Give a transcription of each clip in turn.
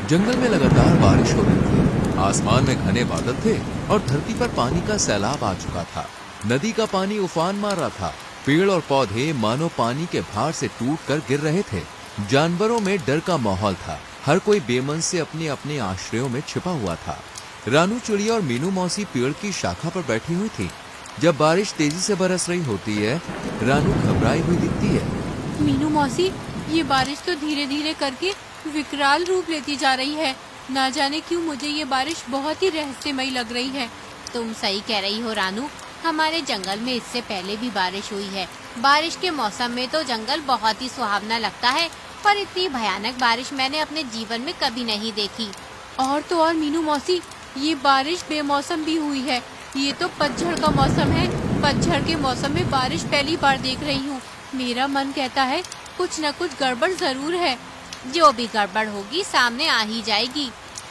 जंगल में लगातार बारिश हो रही थी। आसमान में घने बादल थे और धरती पर पानी का सैलाब आ चुका था। नदी का पानी उफान मार रहा था। पेड़ और पौधे मानो पानी के भार से टूटकर गिर रहे थे। जानवरों में डर का माहौल था। हर कोई बेमन से अपने अपने आश्रयों में छिपा हुआ था। रानू चिड़िया और मीनू मौसी पेड़ की शाखा पर बैठी हुई थी। जब बारिश तेजी से बरस रही होती है, रानू घबराई हुई दिखती है। मीनू मौसी, ये बारिश तो धीरे धीरे करके विकराल रूप लेती जा रही है। ना जाने क्यों मुझे ये बारिश बहुत ही रहस्यमयी लग रही है। तुम सही कह रही हो रानू, हमारे जंगल में इससे पहले भी बारिश हुई है। बारिश के मौसम में तो जंगल बहुत ही सुहावना लगता है, पर इतनी भयानक बारिश मैंने अपने जीवन में कभी नहीं देखी। और तो और मीनू मौसी, ये बारिश बेमौसम भी हुई है। ये तो पतझड़ का मौसम है। पतझड़ के मौसम में बारिश पहली बार देख रही हूँ। मेरा मन कहता है कुछ न कुछ गड़बड़ जरूर है। जो भी गड़बड़ होगी सामने आ ही जाएगी।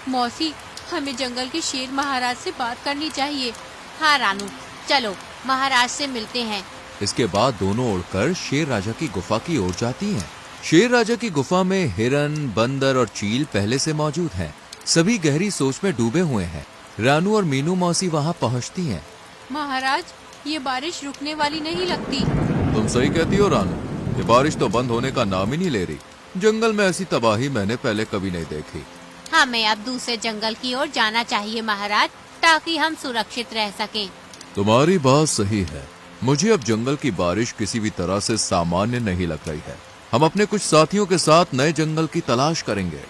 मौसी, हमें जंगल के शेर महाराज से बात करनी चाहिए। हाँ रानू, चलो महाराज से मिलते हैं। इसके बाद दोनों उड़कर शेर राजा की गुफा की ओर जाती हैं। शेर राजा की गुफा में हिरन, बंदर और चील पहले से मौजूद हैं। सभी गहरी सोच में डूबे हुए हैं। रानू और मीनू मौसी वहाँ पहुँचती हैं। महाराज, ये बारिश रुकने वाली नहीं लगती। तुम सही कहती हो रानू, ये बारिश तो बंद होने का नाम ही नहीं ले रही। जंगल में ऐसी तबाही मैंने पहले कभी नहीं देखी। हमें अब दूसरे जंगल की ओर जाना चाहिए महाराज, ताकि हम सुरक्षित रह सकें। तुम्हारी बात सही है। मुझे अब जंगल की बारिश किसी भी तरह से सामान्य नहीं लग रही है। हम अपने कुछ साथियों के साथ नए जंगल की तलाश करेंगे।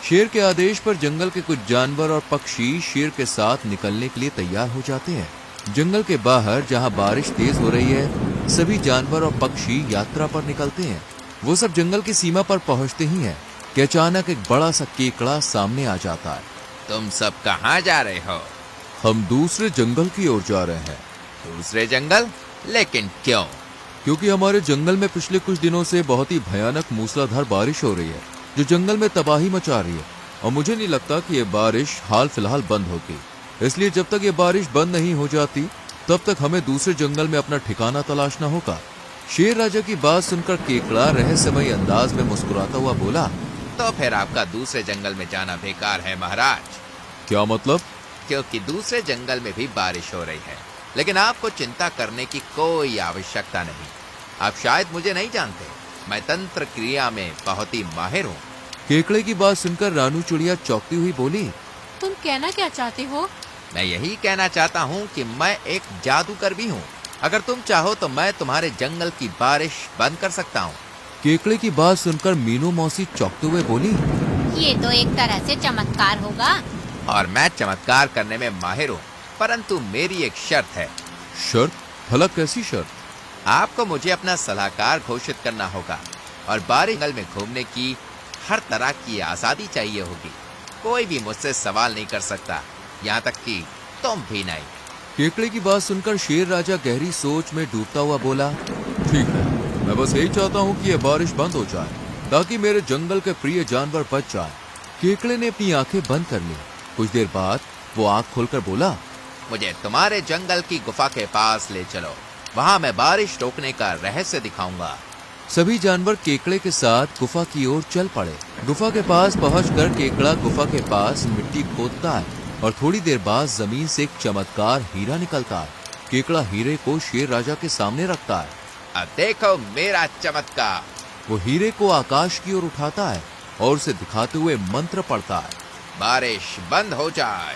शेर के आदेश पर जंगल के कुछ जानवर और पक्षी शेर के साथ निकलने के लिए तैयार हो जाते हैं। जंगल के बाहर जहां बारिश तेज हो रही है, सभी जानवर और पक्षी यात्रा पर निकलते हैं। वो सब जंगल की सीमा पर पहुंचते ही हैं कि अचानक एक बड़ा सा केकड़ा सामने आ जाता है। तुम सब कहाँ जा रहे हो? हम दूसरे जंगल की ओर जा रहे हैं। दूसरे जंगल? लेकिन क्यों? क्योंकि हमारे जंगल में पिछले कुछ दिनों से बहुत ही भयानक मूसलाधार बारिश हो रही है, जो जंगल में तबाही मचा रही है। और मुझे नहीं लगता कि ये बारिश हाल फिलहाल बंद होगी। इसलिए जब तक ये बारिश बंद नहीं हो जाती, तब तक हमें दूसरे जंगल में अपना ठिकाना तलाशना होगा। शेर राजा की बात सुनकर केकड़ा रहस्यमय अंदाज में मुस्कुराता हुआ बोला, तो फिर आपका दूसरे जंगल में जाना बेकार है महाराज। क्या मतलब? क्योंकि दूसरे जंगल में भी बारिश हो रही है, लेकिन आपको चिंता करने की कोई आवश्यकता नहीं। आप शायद मुझे नहीं जानते, मैं तंत्र क्रिया में बहुत ही माहिर हूँ। केकड़े की बात सुनकर रानू चिड़िया चौंकती हुई बोली, तुम कहना क्या चाहते हो? मैं यही कहना चाहता हूँ कि मैं एक जादूगर भी हूँ। अगर तुम चाहो तो मैं तुम्हारे जंगल की बारिश बंद कर सकता हूँ। केकड़े की बात सुनकर मीनू मौसी चौंकते हुए बोली, ये तो एक तरह से चमत्कार होगा। और मैं चमत्कार करने में माहिर हूँ, परंतु मेरी एक शर्त है। शर्त? भला कैसी शर्त? आपको मुझे अपना सलाहकार घोषित करना होगा और बारिश जंगल में घूमने की हर तरह की आजादी चाहिए होगी। कोई भी मुझसे सवाल नहीं कर सकता, यहाँ तक कि तुम भी नहीं। केकड़े की बात सुनकर शेर राजा गहरी सोच में डूबता हुआ बोला, ठीक है, मैं बस यही चाहता हूँ कि यह बारिश बंद हो जाए, ताकि मेरे जंगल के प्रिय जानवर बच जाए। केकड़े ने अपनी आंखें बंद कर ली। कुछ देर बाद वो आंख खोलकर बोला, मुझे तुम्हारे जंगल की गुफा के पास ले चलो, वहाँ मैं बारिश रोकने का रहस्य दिखाऊंगा। सभी जानवर केकड़े के साथ गुफा की ओर चल पड़े। गुफा के पास पहुंचकर केकड़ा गुफा के पास मिट्टी खोदता है और थोड़ी देर बाद जमीन से एक चमत्कार हीरा निकलता है। केकड़ा हीरे को शेर राजा के सामने रखता है। अब देखो मेरा चमत्कार। वो हीरे को आकाश की ओर उठाता है और उसे दिखाते हुए मंत्र पढ़ता है, बारिश बंद हो जाए।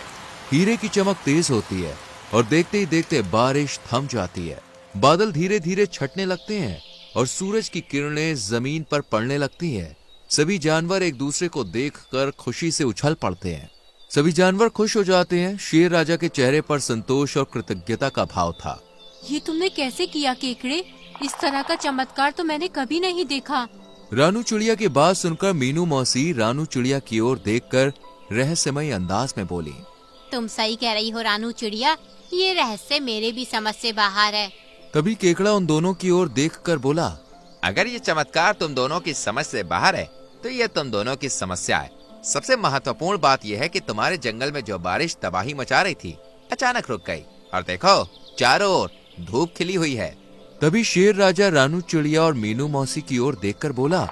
हीरे की चमक तेज होती है और देखते ही देखते बारिश थम जाती है। बादल धीरे धीरे छटने लगते हैं और सूरज की किरणें जमीन पर पड़ने लगती हैं। सभी जानवर एक दूसरे को देखकर खुशी से उछल पड़ते हैं। सभी जानवर खुश हो जाते हैं। शेर राजा के चेहरे पर संतोष और कृतज्ञता का भाव था। ये तुमने कैसे किया केकड़े? इस तरह का चमत्कार तो मैंने कभी नहीं देखा। रानू चिड़िया की बात सुनकर मीनू मौसी रानू चिड़िया की ओर देखकर रहस्यमय अंदाज में बोली, तुम सही कह रही हो रानू चिड़िया, ये रहस्य मेरे भी समझ से बाहर है। तभी केकड़ा उन दोनों की ओर देखकर बोला, अगर ये चमत्कार तुम दोनों की समझ से बाहर है, तो ये तुम दोनों की समस्या है। सबसे महत्वपूर्ण बात यह है कि तुम्हारे जंगल में जो बारिश तबाही मचा रही थी, अचानक रुक गई और देखो चारों ओर धूप खिली हुई है। तभी शेर राजा रानू चिड़िया और मीनू मौसी की ओर देखकर बोला,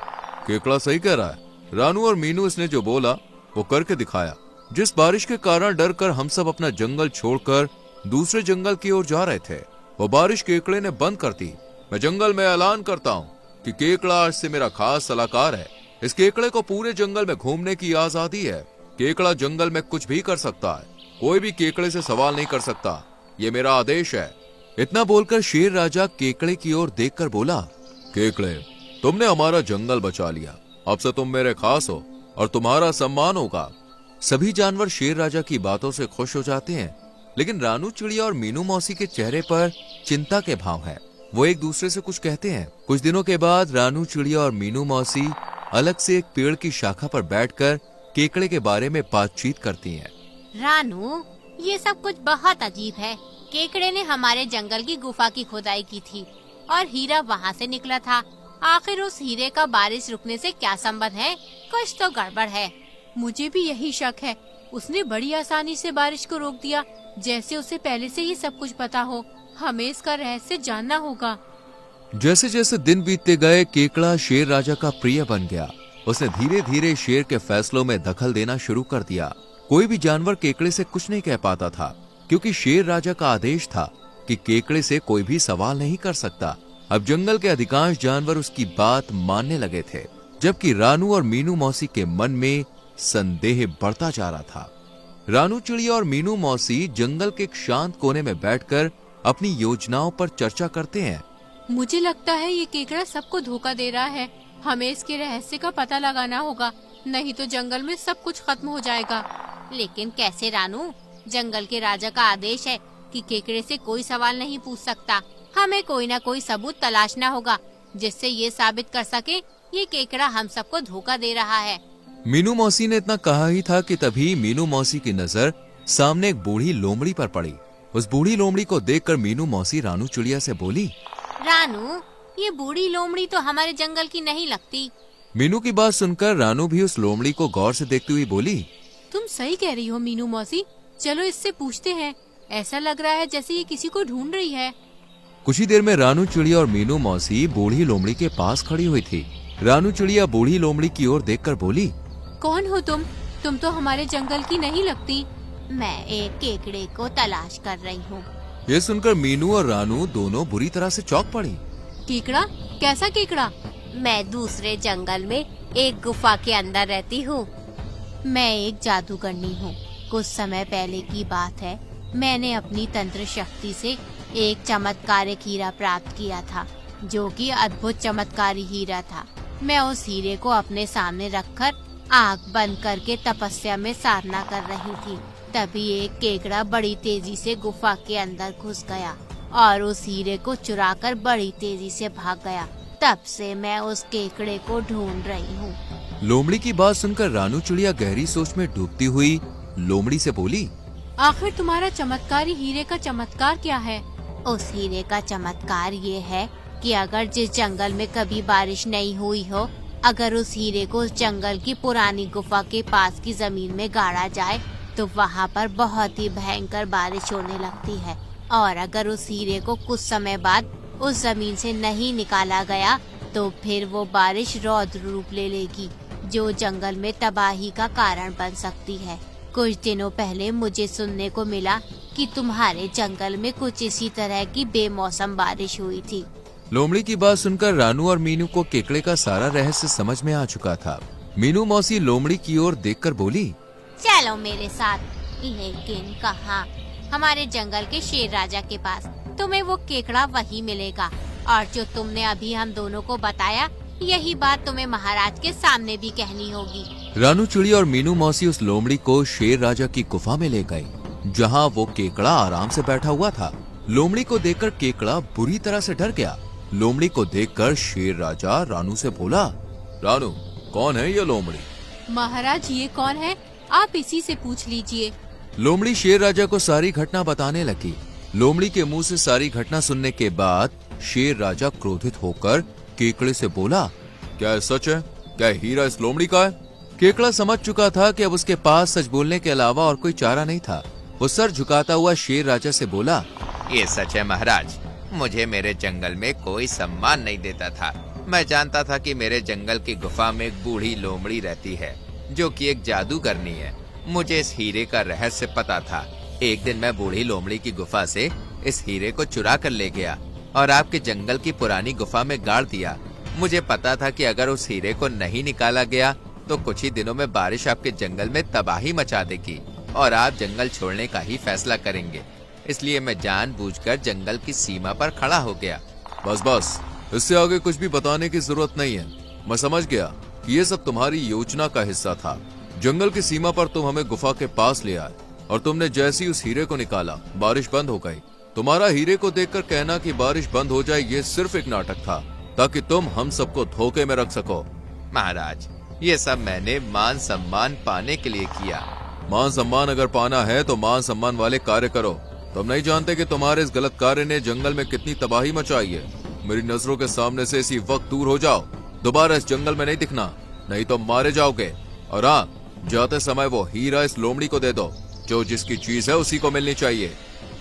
केकड़ा सही कह रहा है। रानू और मीनू इसने जो बोला वो करके दिखाया। जिस बारिश के कारण डर कर हम सब अपना जंगल छोड़कर दूसरे जंगल की ओर जा रहे थे, वो बारिश केकड़े ने बंद कर दी। मैं जंगल में ऐलान करता हूँ कि केकड़ा आज से मेरा खास सलाहकार है। इस केकड़े को पूरे जंगल में घूमने की आजादी है। केकड़ा जंगल में कुछ भी कर सकता है, कोई भी केकड़े से सवाल नहीं कर सकता। ये मेरा आदेश है। इतना बोलकर शेर राजा केकड़े की ओर देखकर बोला, केकड़े, तुमने हमारा जंगल बचा लिया। अब से तुम मेरे खास हो और तुम्हारा सम्मान होगा। सभी जानवर शेर राजा की बातों से खुश हो जाते हैं, लेकिन रानू चिड़िया और मीनू मौसी के चेहरे पर चिंता के भाव हैं। वो एक दूसरे से कुछ कहते हैं। कुछ दिनों के बाद रानू चिड़िया और मीनू मौसी अलग से एक पेड़ की शाखा पर बैठकर केकड़े के बारे में बातचीत करती हैं। रानू, ये सब कुछ बहुत अजीब है। केकड़े ने हमारे जंगल की गुफा की खुदाई की थी और हीरा वहाँ से निकला था। आखिर उस हीरे का बारिश रुकने से क्या संबंध है? कुछ तो गड़बड़ है। मुझे भी यही शक है। उसने बड़ी आसानी से बारिश को रोक दिया, जैसे उसे पहले से ही सब कुछ पता हो। हमें इसका रहस्य जानना होगा। जैसे जैसे दिन बीतते गए, केकड़ा शेर राजा का प्रिय बन गया। उसने धीरे धीरे शेर के फैसलों में दखल देना शुरू कर दिया। कोई भी जानवर केकड़े से कुछ नहीं कह पाता था, क्योंकि शेर राजा का आदेश था कि केकड़े से कोई भी सवाल नहीं कर सकता। अब जंगल के अधिकांश जानवर उसकी बात मानने लगे थे, जबकि रानू और मीनू मौसी के मन में संदेह बढ़ता जा रहा था। रानू चिड़िया और मीनू मौसी जंगल के एक शांत कोने में बैठकर अपनी योजनाओं पर चर्चा करते हैं। मुझे लगता है ये केकड़ा सबको धोखा दे रहा है। हमें इसके रहस्य का पता लगाना होगा, नहीं तो जंगल में सब कुछ खत्म हो जाएगा। लेकिन कैसे रानू? जंगल के राजा का आदेश है कि केकड़े से कोई सवाल नहीं पूछ सकता। हमें कोई ना कोई सबूत तलाशना होगा जिससे ये साबित कर सके ये केकड़ा हम सबको धोखा दे रहा है। मीनू मौसी ने इतना कहा ही था कि तभी मीनू मौसी की नजर सामने एक बूढ़ी लोमड़ी पर पड़ी। उस बूढ़ी लोमड़ी को देखकर मीनू मौसी रानू चिड़िया से बोली, रानू, ये बूढ़ी लोमड़ी तो हमारे जंगल की नहीं लगती। मीनू की बात सुनकर रानू भी उस लोमड़ी को गौर से देखती हुई बोली, तुम सही कह रही हो मीनू मौसी। चलो इससे पूछते हैं। ऐसा लग रहा है जैसे ये किसी को ढूंढ रही है। कुछ ही देर में रानू चिड़िया और मीनू मौसी बूढ़ी लोमड़ी के पास खड़ी हुई थी। रानू चिड़िया बूढ़ी लोमड़ी की ओर देखकर बोली, कौन हो तुम? तुम तो हमारे जंगल की नहीं लगती। मैं एक केकड़े को तलाश कर रही हूँ। ये सुनकर मीनू और रानू दोनों बुरी तरह से चौंक पड़ी। केकड़ा? कैसा केकड़ा? मैं दूसरे जंगल में एक गुफा के अंदर रहती हूँ। मैं एक जादूगरनी हूँ। कुछ समय पहले की बात है, मैंने अपनी तंत्र शक्ति से एक चमत्कारिक हीरा प्राप्त किया था, जो कि अद्भुत चमत्कारी हीरा था। मैं उस हीरे को अपने सामने रखकर आँख बंद करके तपस्या में साधना कर रही थी। तभी एक केकड़ा बड़ी तेजी से गुफा के अंदर घुस गया और उस हीरे को चुराकर बड़ी तेजी से भाग गया। तब से मैं उस केकड़े को ढूंढ रही हूँ। लोमड़ी की बात सुनकर रानू चिड़िया गहरी सोच में डूबती हुई लोमड़ी से बोली, आखिर तुम्हारा चमत्कारी हीरे का चमत्कार क्या है? उस हीरे का चमत्कार ये है कि अगर जिस जंगल में कभी बारिश नहीं हुई हो, अगर उस हीरे को उस जंगल की पुरानी गुफा के पास की जमीन में गाड़ा जाए तो वहाँ पर बहुत ही भयंकर बारिश होने लगती है। और अगर उस हीरे को कुछ समय बाद उस जमीन से नहीं निकाला गया तो फिर वो बारिश रौद्र रूप ले लेगी, जो जंगल में तबाही का कारण बन सकती है। कुछ दिनों पहले मुझे सुनने को मिला कि तुम्हारे जंगल में कुछ इसी तरह की बेमौसम बारिश हुई थी। लोमड़ी की बात सुनकर रानू और मीनू को केकड़े का सारा रहस्य समझ में आ चुका था। मीनू मौसी लोमड़ी की ओर देखकर बोली, चलो मेरे साथ। लेकिन कहाँ? हमारे जंगल के शेर राजा के पास। तुम्हें वो केकड़ा वही मिलेगा, और जो तुमने अभी हम दोनों को बताया, यही बात तुम्हें महाराज के सामने भी कहनी होगी। रानू चिड़िया और मीनू मौसी उस लोमड़ी को शेर राजा की गुफा में ले गए, जहाँ वो केकड़ा आराम से बैठा हुआ था। लोमड़ी को देखकर केकड़ा बुरी तरह से डर गया। लोमड़ी को देखकर शेर राजा रानू से बोला, रानू, कौन है ये लोमड़ी? महाराज, ये कौन है? आप इसी से पूछ लीजिए। लोमड़ी शेर राजा को सारी घटना बताने लगी। लोमड़ी के मुंह से सारी घटना सुनने के बाद शेर राजा क्रोधित होकर केकड़े से बोला, क्या ये सच है? क्या हीरा इस लोमड़ी का है? केकड़ा समझ चुका था कि अब उसके पास सच बोलने के अलावा और कोई चारा नहीं था। वो सर झुकाता हुआ शेर राजा से बोला, ये सच है महाराज। मुझे मेरे जंगल में कोई सम्मान नहीं देता था। मैं जानता था कि मेरे जंगल की गुफा में एक बूढ़ी लोमड़ी रहती है, जो कि एक जादूगरनी है। मुझे इस हीरे का रहस्य पता था। एक दिन मैं बूढ़ी लोमड़ी की गुफा से इस हीरे को चुरा कर ले गया और आपके जंगल की पुरानी गुफा में गाड़ दिया। मुझे पता था कि अगर उस हीरे को नहीं निकाला गया तो कुछ ही दिनों में बारिश आपके जंगल में तबाही मचा देगी और आप जंगल छोड़ने का ही फैसला करेंगे। इसलिए मैं जानबूझकर जंगल की सीमा पर खड़ा हो गया। बस इससे आगे कुछ भी बताने की जरूरत नहीं है। मैं समझ गया कि ये सब तुम्हारी योजना का हिस्सा था। जंगल की सीमा पर तुम हमें गुफा के पास ले आए और तुमने जैसे ही उस हीरे को निकाला बारिश बंद हो गई। तुम्हारा हीरे को देखकर कहना कि बारिश बंद हो जाए ये सिर्फ एक नाटक था ताकि तुम हम सबको धोखे में रख सको। महाराज, ये सब मैंने मान सम्मान पाने के लिए किया। मान सम्मान अगर पाना है तो मान सम्मान वाले कार्य करो। तुम नहीं जानते कि तुम्हारे इस गलत कार्य ने जंगल में कितनी तबाही मचाई है। मेरी नजरों के सामने से इसी वक्त दूर हो जाओ। दोबारा इस जंगल में नहीं दिखना, नहीं तो मारे जाओगे। और हाँ, जाते समय वो हीरा इस लोमड़ी को दे दो। जो जिसकी चीज है उसी को मिलनी चाहिए।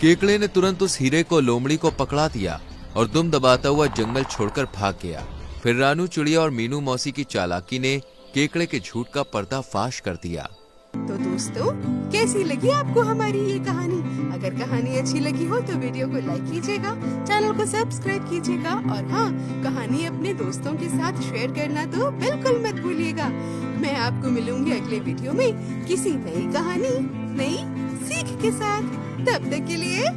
केकड़े ने तुरंत उस हीरे को लोमड़ी को पकड़ा दिया और दुम दबाता हुआ जंगल छोड़कर भाग गया। फिर रानू चिड़िया और मीनू मौसी की चालाकी ने केकड़े के झूठ का पर्दाफाश कर दिया। तो दोस्तों, कैसी लगी आपको हमारी ये कहानी? अगर कहानी अच्छी लगी हो तो वीडियो को लाइक कीजिएगा, चैनल को सब्सक्राइब कीजिएगा और हाँ, कहानी अपने दोस्तों के साथ शेयर करना तो बिल्कुल मत भूलिएगा। मैं आपको मिलूंगी अगले वीडियो में किसी नई कहानी, नई सीख के साथ। तब तक के लिए